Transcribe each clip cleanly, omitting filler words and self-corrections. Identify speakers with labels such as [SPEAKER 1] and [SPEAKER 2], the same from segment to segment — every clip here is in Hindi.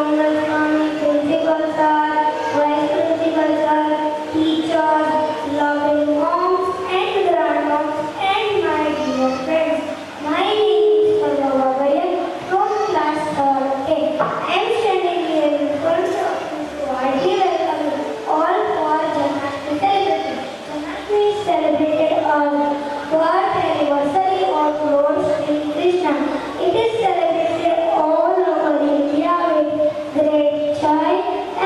[SPEAKER 1] Mangal Swami, Principal Sir, Vice Principal Sir, teachers, loving moms and grandmoms, and my dear friends. My name is Pallava Gayan from class 3rd A. I am standing here in front of you to heartily welcome you all for Janmashtami celebration. Janmashtami is celebrated on birth anniversary of Lord Sri Krishna. It is celebrated all over India with great joy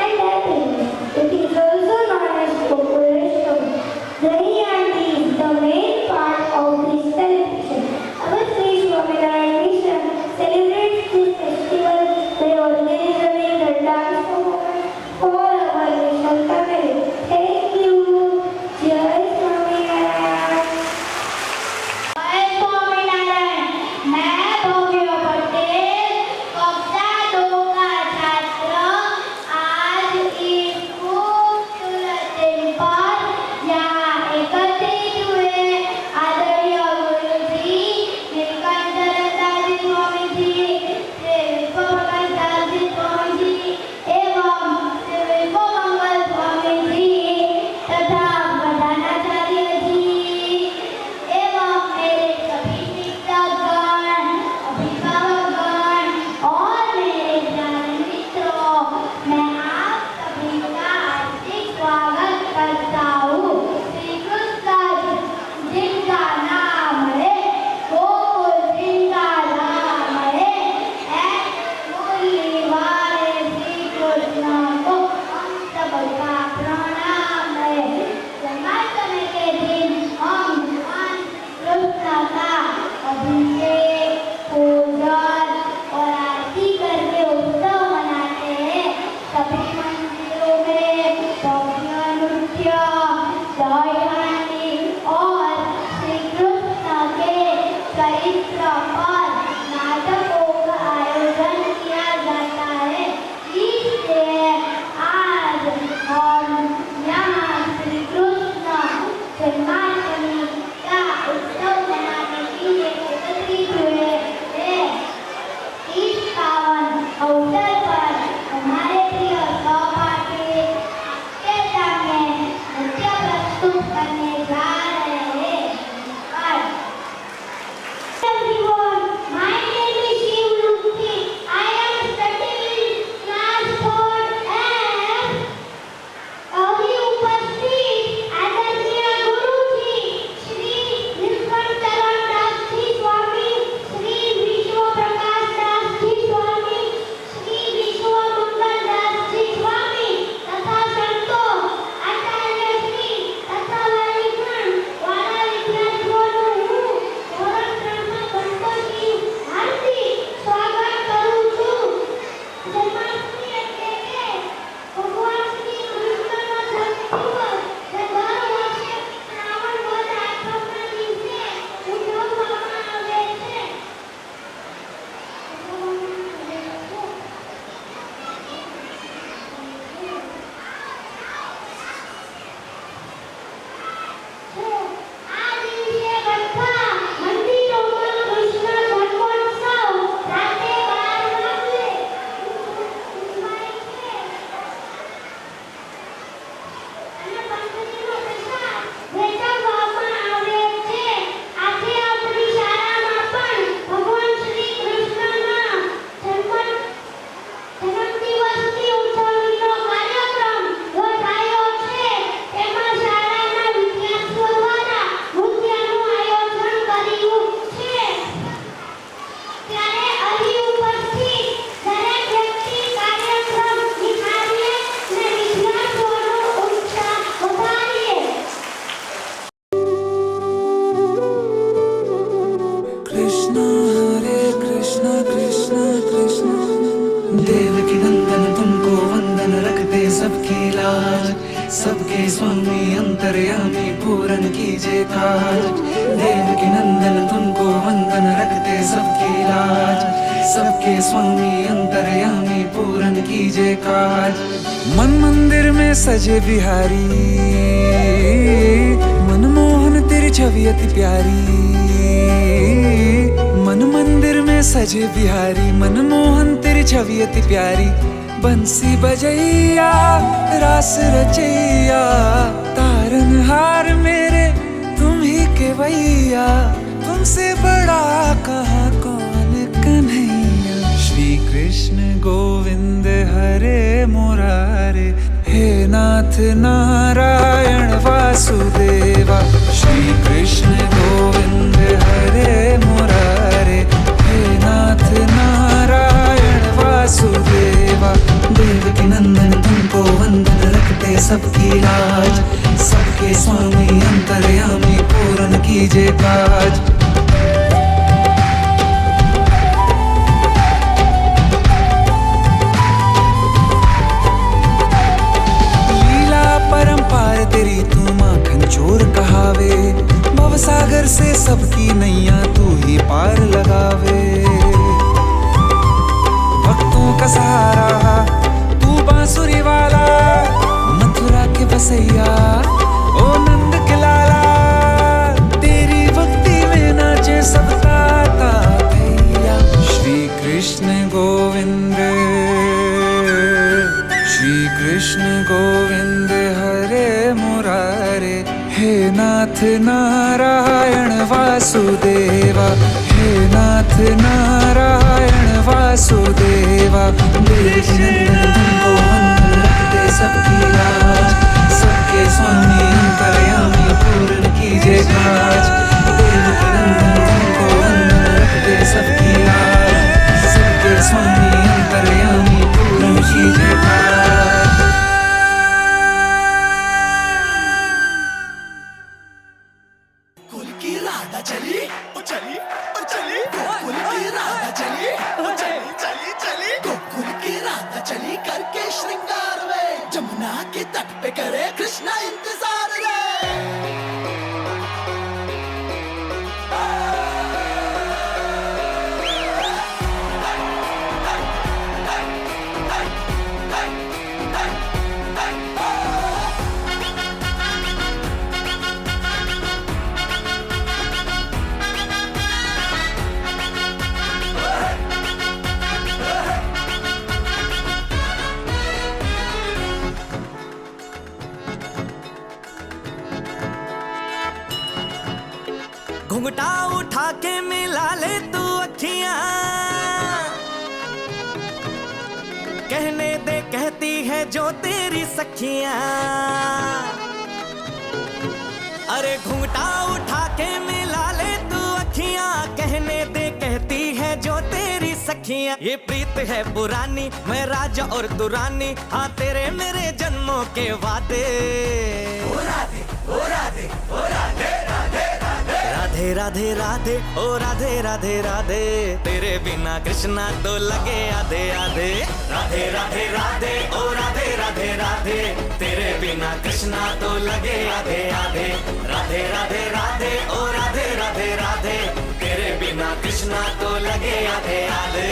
[SPEAKER 1] and happiness. It is also known as Gokul. Dahi Aunty is the main part of this celebration. Our Sri Swaminarayan Mission celebrates this festival by organizing the dance performance for our mission family. Thank you. Jai Swaminarayan.
[SPEAKER 2] जय स्वामीनारायण। मैं भव्य पटेल कक्षा 2 का छात्र आज इस खूबसूरत दिन पर यहाँ एकत्रित हुए आदरणीय गुरु जी नीलकंठ दास स्वामी जी, श्री विश्वप्रकाश दास स्वामी जी एवं श्री विश्वमंगल स्वामी जी तथा प्रधानाचार्य जी एवं मेरे सभी शिक्षकगण, अभिभावकगण और मेरे प्यारे मित्रों, मैं आप सभी का हार्दिक स्वागत करता हूँ। श्री कृष्ण जिनका नाम है गोकुल, जिनका नाम है मुरली वाले श्री कृष्ण को हम सबका प्रणाम है। जन्माष्टमी के दिन हम भगवान कृष्ण का अभिषेक, पूजन और आरती करके उत्सव मनाते हैं। सभी मंदिरों में भव्य नृत्य, जय आरती और श्री कृष्ण के चरित्र पर नाटकों का आयोजन किया जाता है। इसलिए आज हम यहाँ श्री कृष्ण जन्माष्टमी का उत्सव मनाने के लिए एकत्रित हुए हैं। इस पावन अवसर पर हमारे प्रिय सहपाठी आपके सामने नृत्य प्रस्तुत करने जा रहे हैं। Everyone, my name is Shiv Lukhi. I am studying in class 4 F. अभी उपस्थित आदरणीय गुरुजी श्री नीलकंठ दास जी स्वामी, श्री विश्वप्रकाश दास जी स्वामी, श्री विश्वमंगल दास जी स्वामी तथा संतों, आचार्य श्री तथा वाणीगण वाला विद्यार्थियों હું ધોરણ 3માં ગણપતિ હાર્દિક સ્વાગત કરું છું। જન્માષ્ટમી એટલે કે ભગવાન શ્રી કૃષ્ણનો જન્મદિવસ જે દર વર્ષે શ્રાવણ વદ આઠમના દિવસે ઉજવવામાં આવે છે। આ દિવસે બધા મંદિરોમાં કૃષ્ણ જન્મોત્સવ રાતે 12 વાગે ઉજવાય છે અને પંચમીનો પ્રસાદ વહેંચવામાં આવે છે। આજે આપણી શાળામાં પણ ભગવાન શ્રી કૃષ્ણના જન્મદિવસની ઉજવણીનો કાર્યક્રમ યોજાયો છે। તેમાં શાળાના વિદ્યાર્થીઓ દ્વારા નૃત્યનું આયોજન કર્યું છે। ત્યારે અહીં ઉપસ્થિત દરેક વ્યક્તિ કાર્યક્રમ નિહાળીએ અને વિદ્યાર્થીઓનો ઉત્સાહ વધારીએ।
[SPEAKER 3] कृष्ण हरे कृष्ण कृष्ण कृष्ण देवकी नंदन तुमको वंदन रखते सबकी लाज, सबके स्वामी अंतर्यामी पूरन कीजिए काज। देवकी नंदन तुमको वंदन रखते सबकी लाज, सबके स्वामी अंतर्यामी पूरन कीजिए काज। मन मंदिर में सजे बिहारी, मनमोहन तेरी छवि अति प्यारी। मन मंदिर में सजे बिहारी, मनमोहन तेरी छवि अति प्यारी। बंसी बजैया रास रचैया तारनहार मेरे तुम ही के भैया, तुमसे बड़ा कहाँ कौन कन्हैया। श्री कृष्ण गोविंद हरे मुरारे, हे नाथ नारायण वासुदेवा। श्री कृष्ण गोविंद हरे मुरारे, हे नाथ नारायण वासुदेवा। देवकी नंदन तुमको वंदन रखते सबकी लाज, सबके स्वामी अंतर्यामी पूर्ण कीजिए काज। परंपार तेरी तू माखन चोर कहावे, भवसागर से सबकी नैया तू ही पार लगावे। भक्तों का सहारा तू बांसुरी वाला, मथुरा के बसैया ओ नंद के लाला। तेरी भक्ति में नाचे सब ताता भैया। श्री कृष्ण गोविंद, श्री कृष्ण गोविंद हरे मुरारे, हे नाथ नारायण वासुदेवा। हे नाथ नारायण वासुदेवा। देवकी नंदन तुमको वंदन रखते सबकी लाज, सबके स्वामी अंतर्यामी पूर्ण कीजिए काज। देवकी नंदन तुमको वंदन रखते सबकी लाज, सबके स्वामी अंतर्यामी पूर्ण कीजिए काज।
[SPEAKER 4] घुंघटा उठा के मिला ले तू अखियां, कहने दे कहती है जो तेरी सखियां। अरे घुंघटा उठा के मिला ले तू अखियां, कहने दे कहती है जो तेरी सखियां। ये प्रीत है पुरानी, मैं राजा और तू रानी, हाँ तेरे मेरे जन्मों के वादे। ओ राधे ओ राधे ओ राधे राधे राधे राधे राधे ओ राधे राधे राधे, तेरे बिना कृष्णा तो लगे आधे आधे। राधे राधे राधे ओ राधे राधे राधे, तेरे बिना कृष्णा तो लगे आधे आधे। राधे राधे राधे ओ राधे राधे राधे, तेरे बिना कृष्णा तो लगे आधे आधे।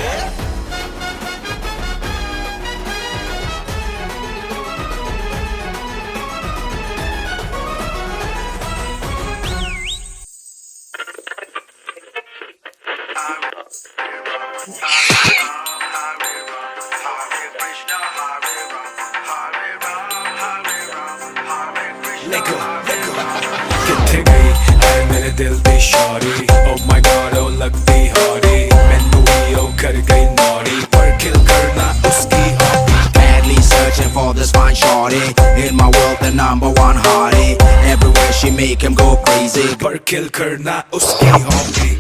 [SPEAKER 3] किथे गई ऐ मेरे दिल दी शौरी, ओ माय गॉड ओ लगती हौरी, मैनू ही ओ कर गई नौरी, पर किल करना उसकी hobby.
[SPEAKER 5] Badly searching for this fine shorty, in my world the number one hottie, everywhere she make him go crazy,
[SPEAKER 3] पर किल करना उसकी hobby.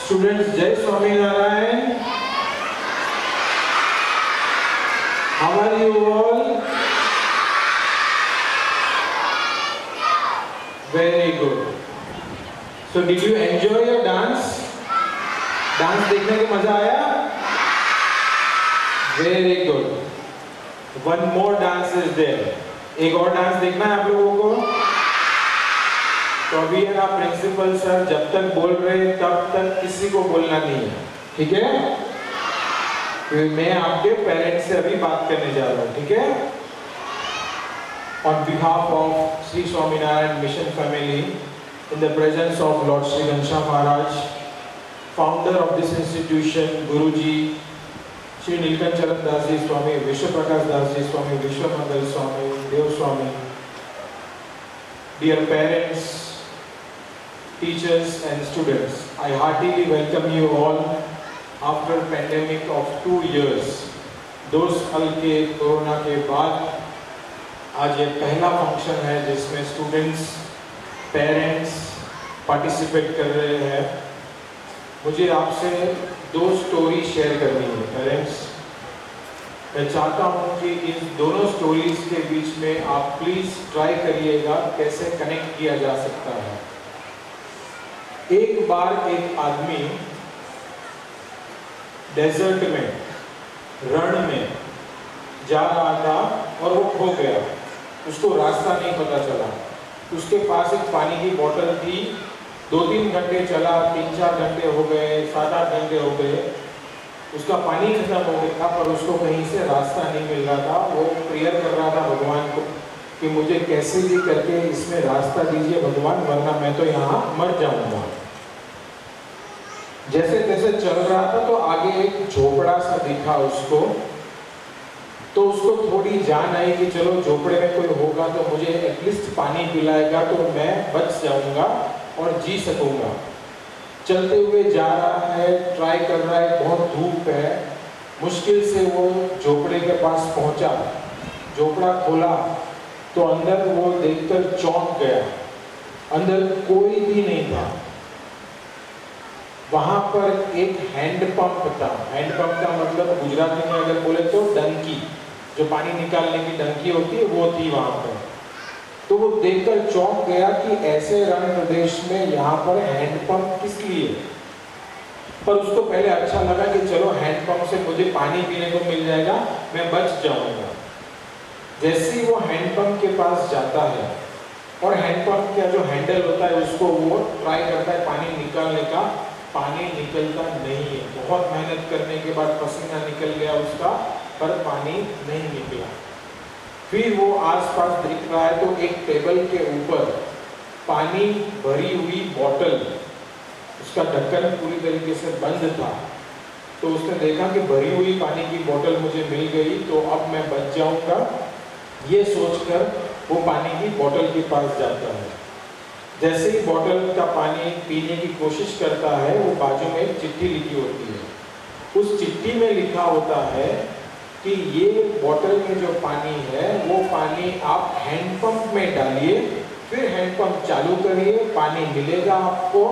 [SPEAKER 6] Students, Jai Swaminarayan. How are you all? Very good. So did you enjoy your dance? Dance देखने के मजा आया? Very good. One more dance is there. एक और डांस देखना है आप लोगों को? तो अभी है ना प्रिंसिपल सर जब तक बोल रहे तब तक किसी को बोलना नहीं है, ठीक है? क्योंकि मैं आपके पेरेंट्स से अभी बात करने जा रहा हूँ, ठीक है? On behalf of Sri Swaminarayan Mission Family, in the presence of Lord Sri Ghanshyam Maharaj, founder of this institution, Guruji, Sri Nilkancharan Das Ji Swami, Vishwa Prakash Das Ji Swami, Vishwa Mangal Swami, Dev Swami, dear parents, teachers and students, I heartily welcome you all after a pandemic of 2 years. 2 साल के कोरोना के बाद आज ये पहला फंक्शन है जिसमें स्टूडेंट्स, पेरेंट्स पार्टिसिपेट कर रहे हैं। मुझे आपसे 2 स्टोरी शेयर करनी है पेरेंट्स। मैं चाहता हूँ कि इन दोनों स्टोरीज के बीच में आप प्लीज ट्राई करिएगा कैसे कनेक्ट किया जा सकता है। एक बार एक आदमी डेजर्ट में, रण में जा रहा था और वो खो गया। उसको रास्ता नहीं पता चला। उसके पास एक पानी की बोतल थी। 2-3 घंटे चला, 3-4 घंटे हो गए, 7-8 घंटे हो गए, उसका पानी खत्म हो गया था, पर उसको कहीं से रास्ता नहीं मिल रहा था। वो प्रेयर कर रहा था भगवान को कि मुझे कैसे भी करके इसमें रास्ता दीजिए भगवान, वरना मैं तो यहाँ मर जाऊंगा। जैसे तैसे चल रहा था तो आगे एक झोपड़ा सा दिखा उसको, तो उसको थोड़ी जान आई कि चलो झोपड़े में कोई होगा तो मुझे एटलीस्ट पानी पिलाएगा तो मैं बच जाऊंगा और जी सकूंगा। चलते हुए जा रहा है, ट्राई कर रहा है, बहुत धूप है, मुश्किल से वो झोपड़े के पास पहुंचा। झोपड़ा खोला तो अंदर वो देखकर चौंक गया। अंदर कोई भी नहीं था। वहां पर एक हैंडपंप था। हैंडपंप का मतलब गुजराती में अगर बोले तो डंकी, जो पानी निकालने की डंकी होती है, वो थी वहां पर। तो वो देखकर चौंक गया कि ऐसे रण प्रदेश में यहाँ पर हैंडपंप किस लिए। पर उसको पहले अच्छा लगा कि चलो हैंडपंप से मुझे पानी पीने को मिल जाएगा, मैं बच जाऊंगा। जैसे ही वो हैंडपंप के पास जाता है और हैंडपंप का जो हैंडल होता है उसको वो ट्राई करता है पानी निकालने का, पानी निकलता नहीं है। बहुत मेहनत करने के बाद पसीना निकल गया उसका, पर पानी नहीं निकला। फिर वो आसपास देख रहा है तो एक टेबल के ऊपर पानी भरी हुई बोतल, उसका ढक्कन पूरी तरीके से बंद था। तो उसने देखा कि भरी हुई पानी की बोतल मुझे मिल गई तो अब मैं बच जाऊंगा। ये सोचकर वो पानी की बोतल के पास जाता है। जैसे ही बोतल का पानी पीने की कोशिश करता है, वो बाजू में एक चिट्ठी लिखी होती है। उस चिट्ठी में लिखा होता है कि ये बोतल में जो पानी है वो पानी आप हैंडपंप में डालिए, फिर हैंडपंप चालू करिए, पानी मिलेगा आपको,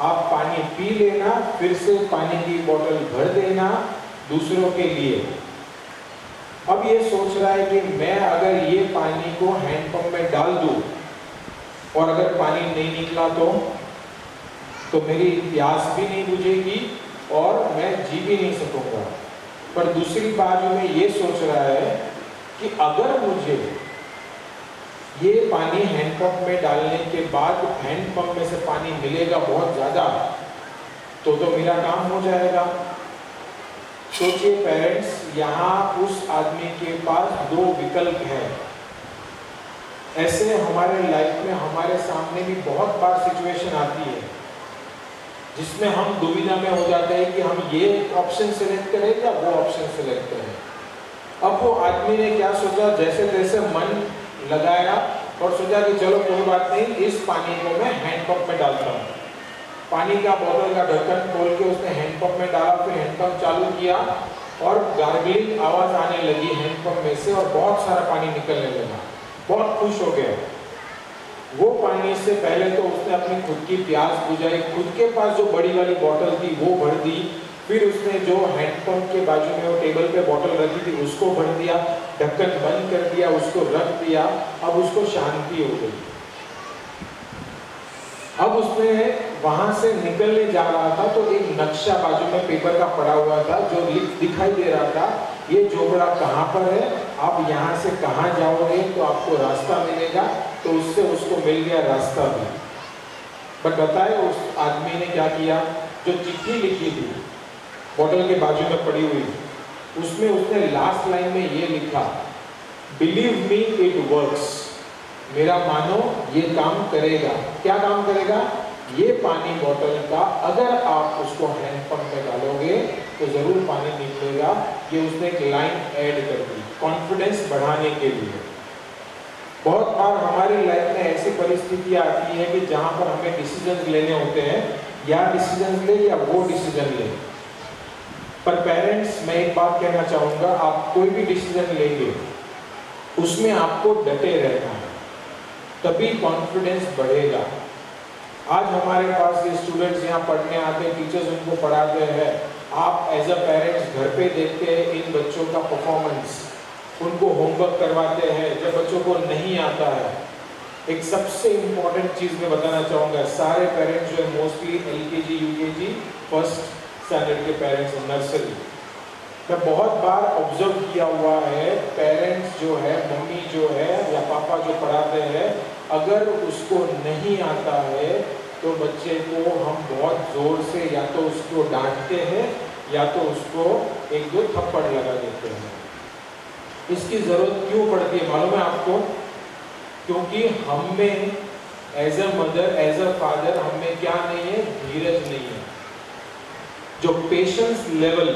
[SPEAKER 6] आप पानी पी लेना, फिर से पानी की बोतल भर देना दूसरों के लिए। अब ये सोच रहा है कि मैं अगर ये पानी को हैंडपंप में डाल दूं और अगर पानी नहीं निकला तो मेरी प्यास भी नहीं बुझेगी और मैं जी भी नहीं सकूंगा। पर दूसरी बाजू में ये सोच रहा है कि अगर मुझे ये पानी हैंडपंप में डालने के बाद हैंडपंप में से पानी मिलेगा बहुत ज़्यादा तो मेरा काम हो जाएगा। सोचिए पेरेंट्स, यहाँ उस आदमी के पास 2 विकल्प हैं। ऐसे हमारे लाइफ में हमारे सामने भी बहुत बार सिचुएशन आती है जिसमें हम दुविधा में हो जाते हैं कि हम ये ऑप्शन सेलेक्ट करें या वो ऑप्शन सेलेक्ट करें। अब वो आदमी ने क्या सोचा, जैसे तैसे मन लगाया और सोचा कि चलो कोई बात नहीं, इस पानी को मैं हैंडपंप में डालता हूँ। पानी का बोतल का ढक्कन खोल के उसने हैंडपंप में डाला, फिर हैंडपंप चालू किया और गार्गलिंग आवाज आने लगी हैंडपंप में से और बहुत सारा पानी निकलने लगा। बहुत खुश हो गया। वो पानी से पहले तो उसने अपनी खुद की प्यास बुझाई, खुद के पास जो बड़ी वाली बॉटल थी वो भर दी, फिर उसने जो हैंडपंप के बाजू में वो टेबल पे बॉटल रखी थी उसको भर दिया, ढक्कन बंद कर दिया, उसको रख दिया। अब उसको शांति हो गई। अब उसने वहां से निकलने जा रहा था तो एक नक्शा बाजू में पेपर का पड़ा हुआ था जो दिखाई दे रहा था, ये झोपड़ा कहाँ पर है, आप यहाँ से कहाँ जाओगे तो आपको रास्ता मिलेगा। तो उससे उसको मिल गया रास्ता भी। बट बताए उस आदमी ने क्या किया, जो चिट्ठी लिखी थी बोतल के बाजू में पड़ी हुई, उसमें उसने लास्ट लाइन में ये लिखा, बिलीव मी इट वर्क्स, मेरा मानो ये काम करेगा। क्या काम करेगा? ये पानी बोतल का अगर आप उसको हैंडपंप में डालोगे तो जरूर पानी निकलेगा। ये उसने एक लाइन ऐड कर दी कॉन्फिडेंस बढ़ाने के लिए। बहुत बार हमारी लाइफ में ऐसी परिस्थितियां आती है कि जहां पर हमें डिसीजन लेने होते हैं, या डिसीजन ले या वो डिसीजन ले। पर पेरेंट्स, मैं एक बात कहना चाहूंगा, आप कोई भी डिसीजन लेंगे उसमें आपको डटे रहना है, तभी कॉन्फिडेंस बढ़ेगा। आज हमारे पास ये स्टूडेंट्स यहाँ पढ़ने आते हैं, टीचर्स उनको पढ़ाते हैं, आप एज अ पेरेंट्स घर पे देखते हैं इन बच्चों का परफॉर्मेंस, उनको होमवर्क करवाते हैं जब बच्चों को नहीं आता है। एक सबसे इम्पोर्टेंट चीज़ मैं बताना चाहूँगा, सारे पेरेंट्स जो है mostly LKG UKG first standard के पेरेंट्स, नर्सरी, मैं बहुत बार ऑब्जर्व किया हुआ है, पेरेंट्स जो है, मम्मी जो है या पापा जो पढ़ाते हैं, अगर उसको नहीं आता है तो बच्चे को हम बहुत ज़ोर से या तो उसको डांटते हैं या तो उसको एक दो थप्पड़ लगा देते हैं। इसकी ज़रूरत क्यों पड़ती है मालूम है आपको? क्योंकि हम में as a mother, as a father, हम में क्या नहीं है? धीरज नहीं है। जो पेशेंस लेवल,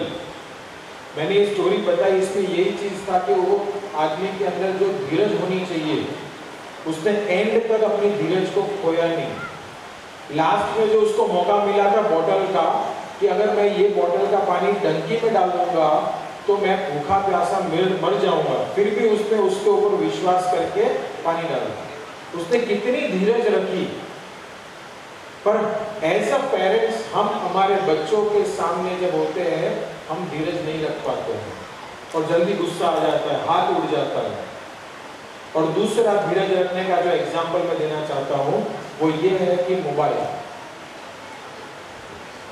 [SPEAKER 6] मैंने ये स्टोरी बताई, इसमें यही चीज़ था कि वो आदमी के अंदर जो धीरज होनी चाहिए, उसने एंड तक अपनी धीरज को खोया नहीं। लास्ट में जो उसको मौका मिला था बॉटल का, कि अगर मैं ये बॉटल का पानी टंकी में डाल दूंगा तो मैं भूखा प्यासा मर जाऊंगा, फिर भी उसने उसके ऊपर विश्वास करके पानी डाला। उसने कितनी धीरज रखी। पर एज अ पेरेंट्स हम हमारे बच्चों के सामने जब होते हैं, हम धीरज नहीं रख पाते हैं और जल्दी गुस्सा आ जाता है, हाथ उड़ जाता है। और दूसरा धीरज रखने का जो एग्जाम्पल मैं देना चाहता हूँ वो ये है कि मोबाइल,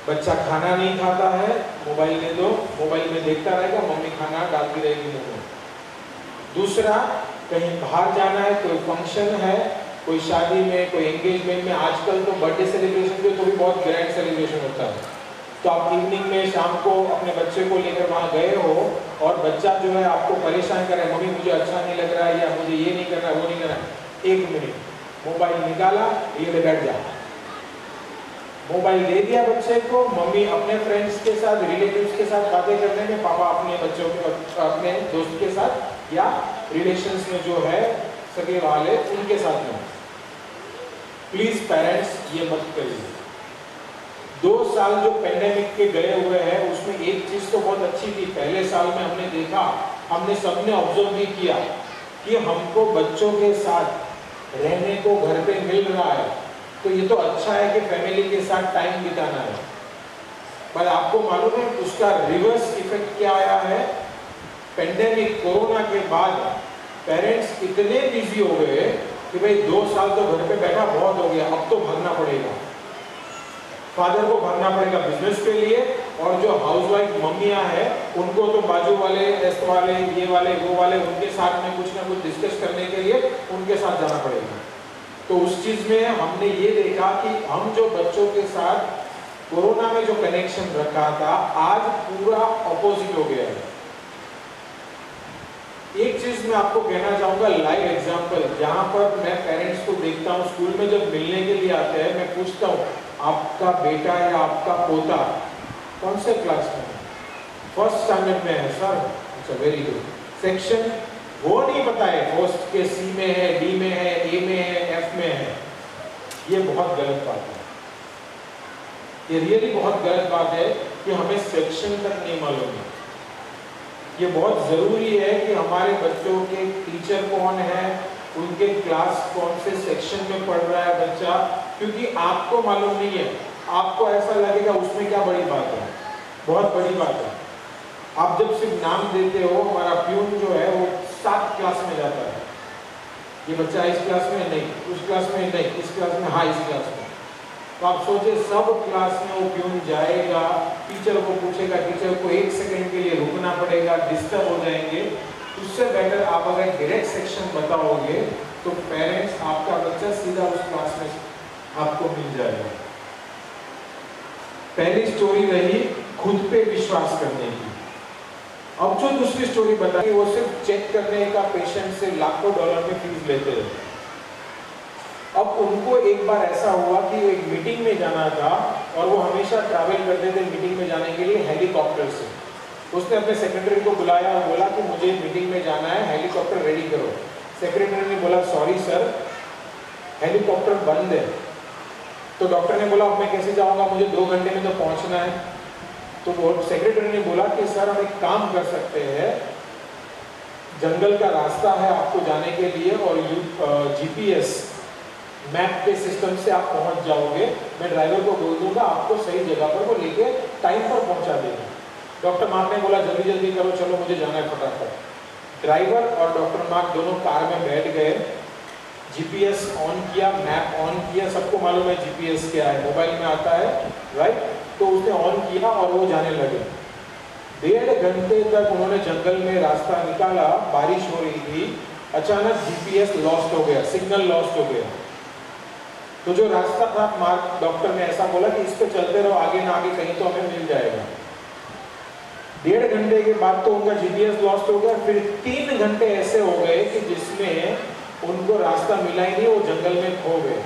[SPEAKER 6] बच्चा खाना नहीं खाता है, मोबाइल दे दो, मोबाइल में देखता रहेगा, मम्मी खाना डालती रहेगी मुंह में। दूसरा, कहीं बाहर जाना है, कोई फंक्शन है, कोई शादी में, कोई एंगेजमेंट में, आजकल तो बर्थडे सेलिब्रेशन पे तो भी बहुत ग्रैंड सेलिब्रेशन होता है, तो आप इवनिंग में शाम को अपने बच्चे को लेकर वहाँ गए हो और बच्चा जो है आपको परेशान करे, मम्मी मुझे अच्छा नहीं लग रहा है, या मुझे ये नहीं करना, वो नहीं करना। 1 मिनट, मोबाइल निकाला, ये ले बैठ जा, मोबाइल दे दिया बच्चे को, मम्मी अपने फ्रेंड्स के साथ, रिलेटिव्स के साथ बातें करने में, पापा अपने बच्चों के, अपने दोस्त के साथ, या रिलेशंस में जो है सगे वाले उनके साथ में। प्लीज पेरेंट्स ये मत करिए। 2 साल जो पेंडेमिक के गए हुए हैं उसमें एक चीज तो बहुत अच्छी थी, पहले साल में हमने देखा, हमने सबने ऑब्जर्व भी किया कि हमको बच्चों के साथ रहने को घर पे मिल रहा है, तो ये तो अच्छा है कि फैमिली के साथ टाइम बिताना है। पर आपको मालूम है उसका रिवर्स इफेक्ट क्या आया है? पेंडेमिक कोरोना के बाद पेरेंट्स इतने बिजी हो गए कि भाई 2 साल तो घर पे बैठा बहुत हो गया, अब तो भागना पड़ेगा, फादर को भागना पड़ेगा बिजनेस के लिए, और जो हाउसवाइफ मम्मियां हैं उनको तो बाजू वाले, टेस्ट वाले, ये वाले, वो वाले, उनके साथ में कुछ ना कुछ डिस्कस करने के लिए उनके साथ जाना पड़ेगा। तो उस चीज में हमने ये देखा कि हम जो बच्चों के साथ कोरोना में जो कनेक्शन रखा था, आज पूरा ऑपोजिट हो गया है। एक चीज मैं आपको कहना चाहूंगा, लाइव एग्जांपल, जहां पर मैं पेरेंट्स को देखता हूँ स्कूल में जब मिलने के लिए आते हैं, मैं पूछता हूँ आपका बेटा या आपका पोता कौन से क्लास में है? फर्स्ट स्टैंडर्ड में है सर। अच्छा, वेरी गुड। सेक्शन वो नहीं पता है, फर्स्ट के C में है, D में है, A में है, F में है। ये बहुत गलत बात है, ये रियली बहुत गलत बात है कि हमें सेक्शन तक नहीं मालूम है। ये बहुत ज़रूरी है कि हमारे बच्चों के टीचर कौन है, उनके क्लास कौन से सेक्शन में पढ़ रहा है बच्चा, क्योंकि आपको मालूम नहीं है, आपको ऐसा लगेगा उसमें क्या बड़ी बात है, बहुत बड़ी बात है। आप जब सिर्फ नाम देते हो, हमारा प्यून जो है वो 7 क्लास में जाता है, ये बच्चा इस क्लास में नहीं, उस क्लास में नहीं, इस क्लास में, हाँ इस क्लास में। तो आप सोचे सब क्लास में वो प्यून जाएगा, टीचर को पूछेगा, टीचर को 1 सेकंड के लिए रुकना पड़ेगा, डिस्टर्ब हो जाएंगे। उससे बेटर आप अगर डायरेक्ट सेक्शन बताओगे तो पेरेंट्स आपका बच्चा सीधा उस क्लास में आपको मिल जाएगा। पहली स्टोरी रही खुद पे विश्वास करने की। अब जो दूसरी स्टोरी बताई वो सिर्फ चेक करने का पेशेंट से लाखों डॉलर में फीस लेते हैं। अब उनको एक बार ऐसा हुआ कि एक मीटिंग में जाना था और वो हमेशा ट्रैवल करते थे मीटिंग में जाने के लिए हेलीकॉप्टर से। उसने अपने सेक्रेटरी को बुलाया और बोला कि मुझे मीटिंग में जाना है, हेलीकॉप्टर रेडी करो। सेक्रेटरी ने बोला सॉरी सर, हेलीकॉप्टर बंद है। तो डॉक्टर ने बोला अब मैं कैसे जाऊंगा, मुझे 2 घंटे में तो पहुंचना है। तो वो सेक्रेटरी ने बोला कि सर हम एक काम कर सकते हैं, जंगल का रास्ता है आपको जाने के लिए और जीपीएस मैप के सिस्टम से आप पहुंच जाओगे, मैं ड्राइवर को बोल दूंगा आपको सही जगह पर वो लेके टाइम पर पहुंचा देगा। डॉक्टर मार्क ने बोला जल्दी जल्दी करो, चलो मुझे जाना है फटाफट। ड्राइवर और डॉक्टर मार्क दोनों कार में बैठ गए, जीपीएस ऑन किया, मैप ऑन किया। सबको मालूम है जीपीएस क्या है, मोबाइल में आता है, राइट। तो उसने ऑन किया और वो जाने लगे। 1.5 घंटे तक उन्होंने जंगल में रास्ता निकाला, बारिश हो रही थी। अचानक जीपीएस लॉस्ट हो गया, सिग्नल लॉस्ट हो गया। तो जो रास्ता था, मार्क डॉक्टर ने ऐसा बोला कि इस पे चलते रहो, आगे ना आगे कहीं तो हमें मिल जाएगा। 1.5 घंटे के बाद तो उनका जीपीएस लॉस्ट हो गया। फिर 3 घंटे ऐसे हो गए कि जिसमें उनको रास्ता मिला ही नहीं, वो जंगल में खो गए।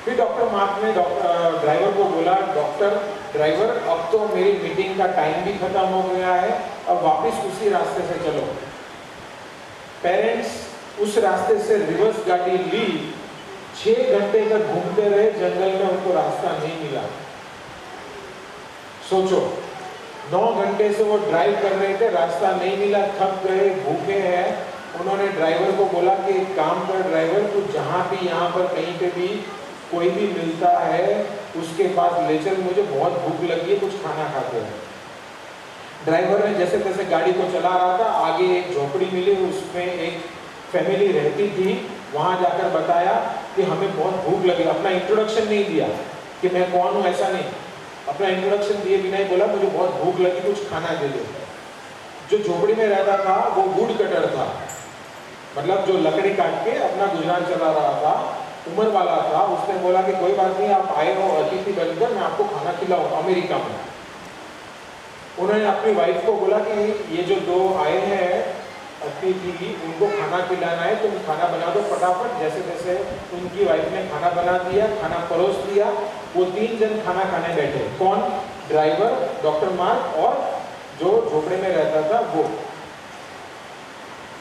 [SPEAKER 6] फिर डॉक्टर मार्क ने ड्राइवर को बोला, डॉक्टर ड्राइवर अब तो मेरी मीटिंग का टाइम भी खत्म हो गया है, अब वापस उसी रास्ते से चलो। पेरेंट्स उस रास्ते से रिवर्स गाड़ी ली, 6 घंटे तक घूमते रहे जंगल में, उनको रास्ता नहीं मिला। सोचो 9 घंटे से वो ड्राइव कर रहे थे, रास्ता नहीं मिला, थक गए, भूखे हैं। उन्होंने ड्राइवर को बोला कि एक काम कर ड्राइवर, तू जहाँ भी यहाँ पर कहीं पे भी कोई भी मिलता है उसके पास ले चल, मुझे बहुत भूख लगी है, कुछ खाना खाते हैं। ड्राइवर ने जैसे तैसे गाड़ी को चला रहा था, आगे एक झोपड़ी मिली, उसमें एक फैमिली रहती थी। वहाँ जाकर बताया कि हमें बहुत भूख लगी। अपना इंट्रोडक्शन नहीं दिया कि मैं कौन हूँ, ऐसा नहीं, अपना इंट्रोडक्शन दिए बिना ही बोला मुझे बहुत भूख लगी, कुछ खाना दे दो। जो झोपड़ी में रहता था वो वुड कटर था, मतलब जो लकड़ी काट के अपना गुजरान चला रहा था, उम्र वाला था। उसने बोला कि कोई बात नहीं, आप आए हो अतिथि बनकर, मैं आपको खाना खिलाऊं। अमेरिका में उन्होंने अपनी वाइफ को बोला कि ये जो 2 आए हैं अतिथि, उनको खाना खिलाना है, तुम खाना बना दो फटाफट। जैसे तैसे उनकी वाइफ ने खाना बना दिया, खाना परोस दिया। वो 3 जन खाना खाने बैठे। कौन? ड्राइवर, डॉक्टर मार्क और जो झोपड़े में रहता था वो।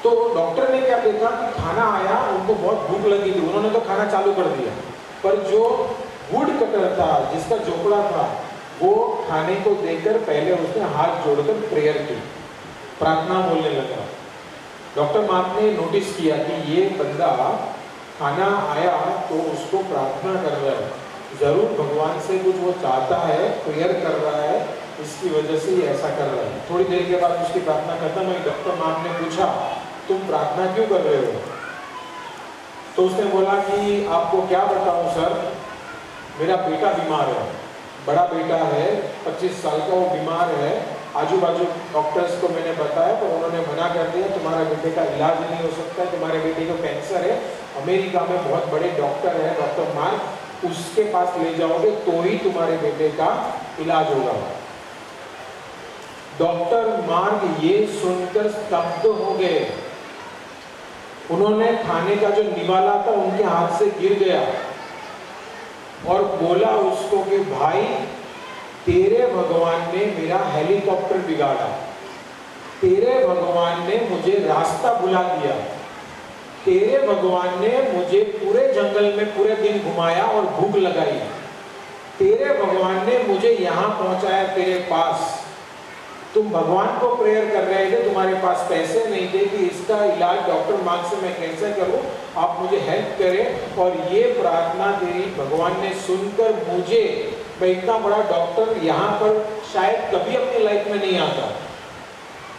[SPEAKER 6] तो डॉक्टर ने क्या देखा कि खाना आया, उनको बहुत भूख लगी थी, उन्होंने तो खाना चालू कर दिया। पर जो वुड कटर था, जिसका झोपड़ा था, वो खाने को देखकर पहले उसने हाथ जोड़कर प्रेयर की, प्रार्थना बोलने लगा। डॉक्टर मार्क ने नोटिस किया कि ये बंदा खाना आया तो उसको प्रार्थना कर रहा है, जरूर भगवान से कुछ वो चाहता है, प्रेयर कर रहा है, इसकी वजह से ये ऐसा कर रहा है। थोड़ी देर के बाद उसकी प्रार्थना खत्म हुई। डॉक्टर मार्क ने पूछा तुम प्रार्थना क्यों कर रहे हो? तो उसने बोला कि आपको क्या बताऊं सर, मेरा बेटा बीमार है, बड़ा बेटा है, 25 साल का, वो बीमार है। आजू बाजू डॉक्टर्स को मैंने बताया तो उन्होंने मना कर दिया, तुम्हारे बेटे का इलाज नहीं हो सकता है, तुम्हारे बेटे को कैंसर है। अमेरिका में बहुत बड़े डॉक्टर है डॉक्टर मार्क, उसके पास ले जाओगे तो ही तुम्हारे बेटे का इलाज होगा। डॉक्टर मार्क ये सुनकर स्तब्ध हो गए। उन्होंने खाने का जो निवाला था उनके हाथ से गिर गया और बोला उसको कि भाई, तेरे भगवान ने मेरा हेलीकॉप्टर बिगाड़ा, तेरे भगवान ने मुझे रास्ता भुला दिया, तेरे भगवान ने मुझे पूरे जंगल में पूरे दिन घुमाया और भूख लगाई, तेरे भगवान ने मुझे यहाँ पहुँचाया तेरे पास, तुम भगवान को प्रेयर कर रहे थे, तुम्हारे पास पैसे नहीं थे कि इसका इलाज डॉक्टर मार्ग से मैं कैसे करूं, आप मुझे हेल्प करें। और ये प्रार्थना तेरी भगवान ने सुनकर मुझे, मैं इतना बड़ा डॉक्टर यहाँ पर शायद कभी अपनी लाइफ में नहीं आता,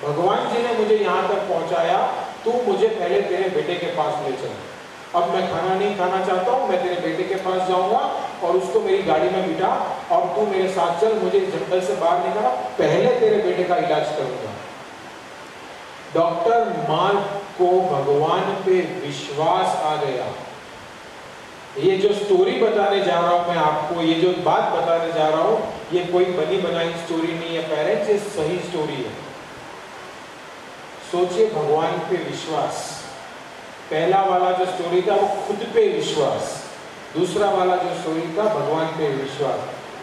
[SPEAKER 6] भगवान जी ने मुझे यहाँ तक पहुँचाया, तू मुझे पहले तेरे बेटे के पास ले चल। अब मैं खाना नहीं खाना चाहता हूँ, मैं तेरे बेटे के पास जाऊँगा और उसको मेरी गाड़ी में बिठा और तू मेरे साथ चल, मुझे इस जंगल से बाहर निकाला, पहले तेरे बेटे का इलाज करूँगा। डॉक्टर मार्क को भगवान पे विश्वास आ गया। ये जो स्टोरी बताने जा रहा हूँ मैं आपको, ये जो बात बताने जा रहा हूँ, ये कोई बनी बनाई स्टोरी नहीं है पेरेंट्स, ये सही स्टोरी है। सोचिए, भगवान पे विश्वास। पहला वाला जो स्टोरी था वो खुद पे विश्वास, दूसरा वाला जो स्टोरी था भगवान पे विश्वास।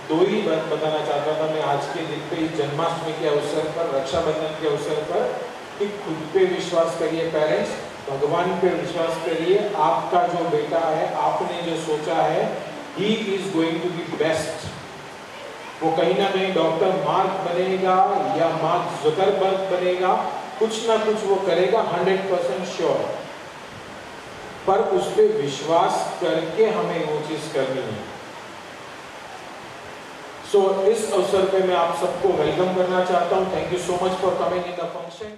[SPEAKER 6] दो ही बात बताना चाहता था मैं आज के दिन पे, इस जन्माष्टमी के अवसर पर, रक्षाबंधन के अवसर पर, कि खुद पे विश्वास करिए पेरेंट्स, भगवान पे विश्वास करिए। आपका जो बेटा है, आपने जो सोचा है, he is going to be best. वो कहीं ना कहीं डॉक्टर मार्क बनेगा या मार्क जुकरबर्ग बनेगा, कुछ ना कुछ वो करेगा, 100% श्योर। पर उस पर विश्वास करके हमें वो चीज करनी है। सो इस अवसर पे मैं आप सबको वेलकम करना चाहता हूं। Thank you so much for coming in the function.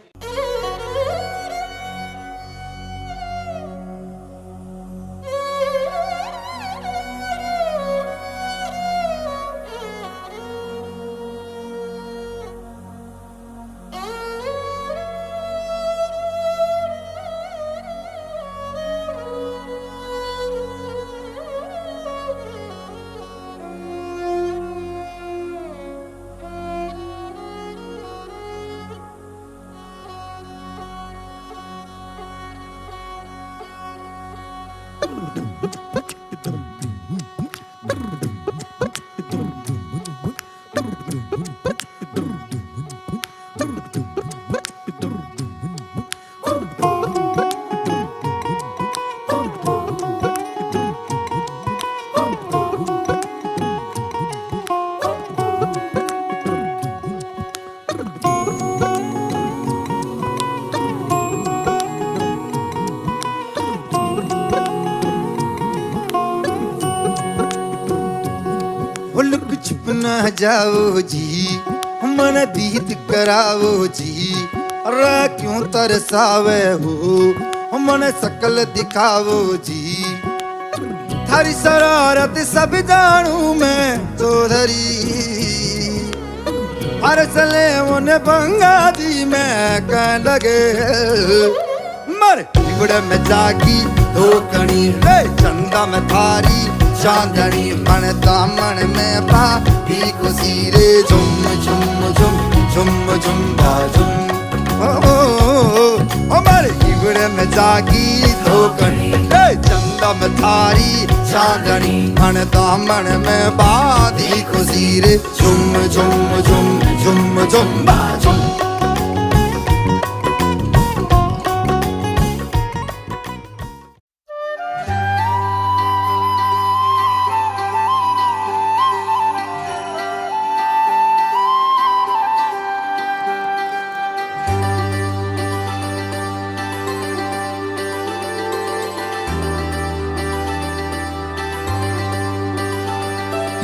[SPEAKER 7] Look छुप ना जाओ जी, मन दीद कराओ जी, रा क्यों तरसावे हो, मन सकल दिखाओ जी। थारी शरारत सब जानू मैं चौधरी, हर सले उन बंगा दी मैं कह लगे। मर बिगड़ में जागी धोकनी रे, चंदा में थारी चांदनी, मन दामन में बाती खुशी रे, झुम झुम झुम झुम झुम बाजुम। ओ मारे हिवड़े में जागी धोकनी रे, चंदा में थारी चांदनी, मन दामन में बाती खुशी रे, झुम झुम झुम झुम झुम बाजुम।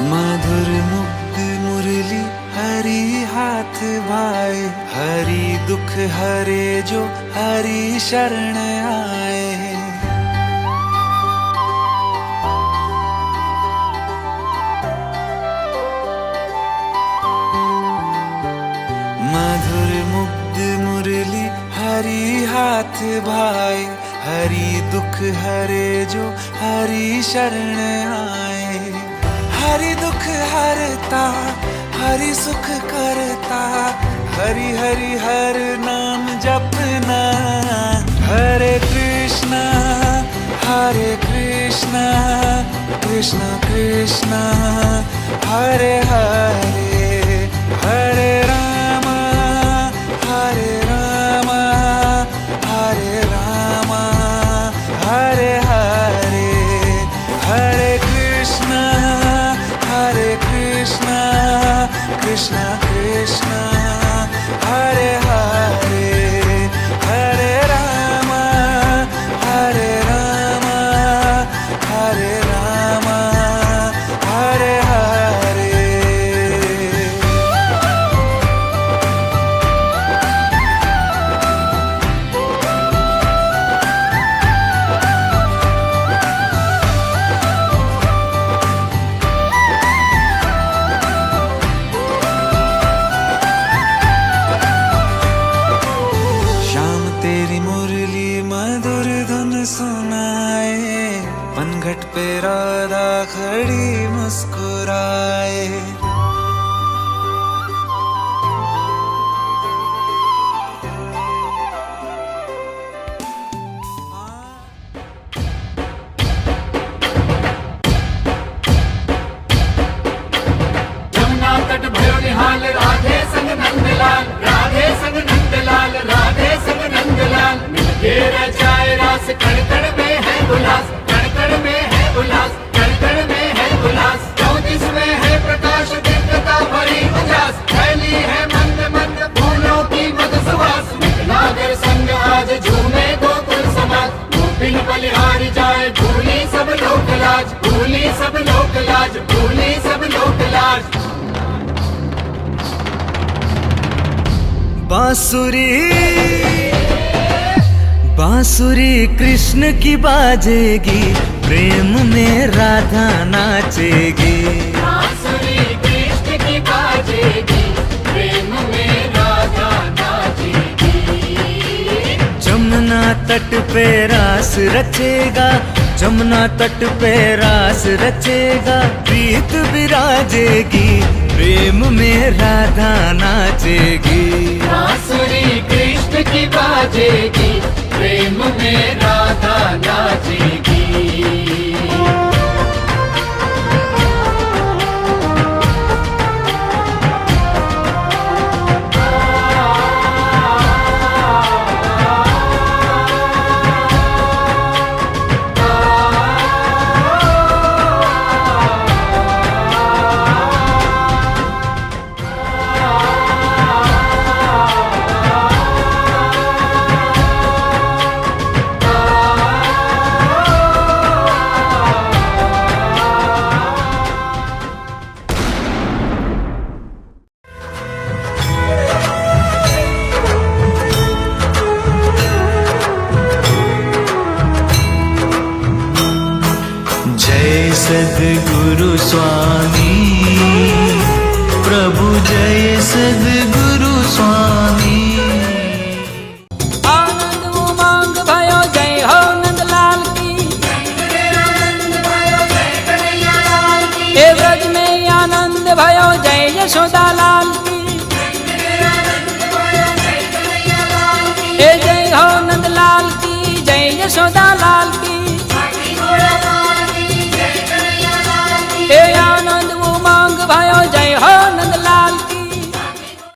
[SPEAKER 8] मधुर मुग्ध मुरली हरी हाथ भाए, हरी दुख हरे जो हरी शरण आए। मधुर मुग्ध मुरली हरी हाथ भाए, हरी दुख हरे जो हरी शरण आए। हरि दुख हरता हरि सुख करता, हरि हरि हर नाम जपना। हरे कृष्णा कृष्ण कृष्ण हरे हरे, हरे राम हरे राम हरे राम, हरे हरे, हरे कृष्ण कृष्ण कृष्ण लोक लाज, भूले सब लोक लाज।
[SPEAKER 4] बांसुरी बांसुरी कृष्ण की बाजेगी, प्रेम में राधा नाचेगी।
[SPEAKER 8] बांसुरी कृष्ण की बाजेगी, प्रेम में राधा नाचेगी।
[SPEAKER 4] जमुना तट पे रास रचेगा, जमुना तट पे रास रचेगा, प्रीत विराजेगी, प्रेम में राधा नाचेगी।
[SPEAKER 8] बांसुरी कृष्ण की बाजेगी, प्रेम में राधा नाचेगी।
[SPEAKER 9] जय सद्गुरु स्वामी, प्रभु जय सद्गुरु स्वामी।
[SPEAKER 10] आनंद उमंग भयो जय हो नंदलाल की, हे ब्रज में आनंद भयो जय यशोदा लाल की।